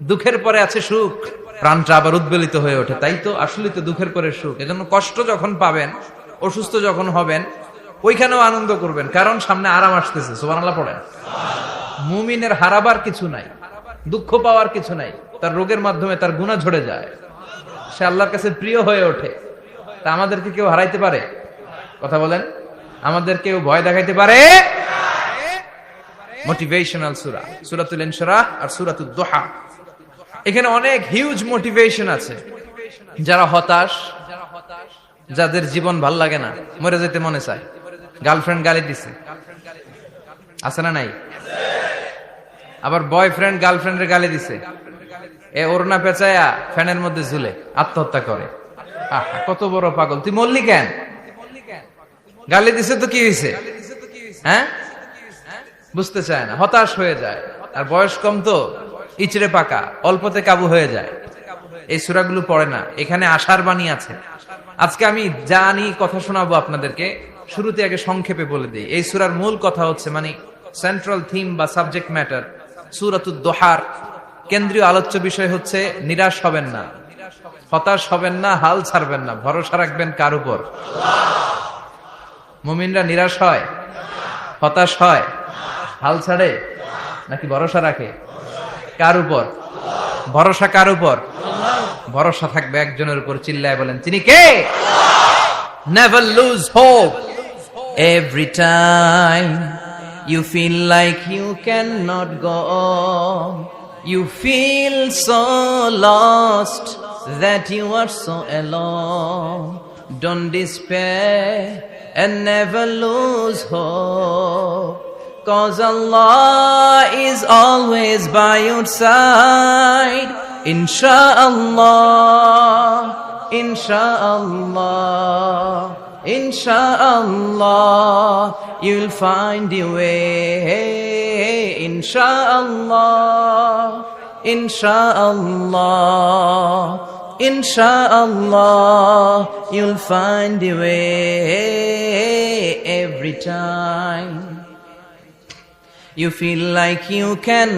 দুঃখের পরে আছে সুখ, প্রাণটা আবার উদ্বেলিত হয়ে ওঠে। তাই তো, আসলে তো দুঃখের পরে সুখ। এজন্য কষ্ট যখন পাবেন, অসুস্থ যখন হবেন, ওইখানেও আনন্দ করবেন, কারণ সামনে আরাম আসতেছে। সুবহানাল্লাহ পড়েন। মুমিনের হারাবার কিছু নাই, দুঃখ পাওয়ার কিছু নাই। তার রোগের মাধ্যমে তার গুনাহ ঝরে যায়, সে আল্লাহর কাছে প্রিয় হয়ে ওঠে। তা আমাদেরকে কেউ হারাইতে পারে? কথা বলেন, আমাদের কেউ ভয় দেখাইতে পারে? মোটিভেশনাল সূরা, সূরাতুল ইনশিরাহ আর সূরাতুদ দুহা। এখানে অনেক হিউজ মোটিভেশন আছে। যারা হতাশ, যাদের জীবন ভাল লাগে না, মরে যেতে মনে চায়, গার্লফ্রেন্ড গালি দিছে, আছে না নাই? আবার বয়ফ্রেন্ড গার্লফ্রেন্ডের গালি দিছে, এ ওড়না পেঁচায়া ফ্যানের মধ্যে ঝুলে আত্মহত্যা করে। কত বড় পাগল! তুই মরলি কেন? গালি দিছে তো কি হয়েছে? হ্যাঁ, বুঝতে চায় না, হতাশ হয়ে যায়। আর বয়স কম তো, ইচড়ে পাকা, অল্পতে কাবু হয়ে যায়। এই সূরাগুলো পড়ে না। এখানে আশার বাণী আছে। আজকে আমি জানি কথা শোনাবো আপনাদেরকে, শুরুতে আগে সংক্ষেপে বলে দিই। এই সূরার মূল কথা হচ্ছে, মানে সেন্ট্রাল থিম বা সাবজেক্ট ম্যাটার, সূরাতুদ দুহার কেন্দ্রীয় আলোচ্য বিষয় হচ্ছে নিরাশ হবেন না, হতাশ হবেন না, হাল ছাড়বেন না, ভরসা রাখবেন কার উপর? মুমিনরা নিরাশ হয়, হতাশ হয়, হাল ছাড়ে নাকি ভরসা রাখে? কার উপর ভরসা? কার উপর ভরসা থাকবে? একজনের উপর। চিল্লায় বলেন, তিনি কে? Never lose hope. Every time you feel like you cannot go on, you feel so lost that you are so alone. Don't despair and never lose hope, 'cause Allah is always by your side. Insha'Allah, Insha'Allah, Insha'Allah, you'll find your way. Insha'Allah, Insha'Allah, Insha'Allah, you'll find your way. Every time you feel like you can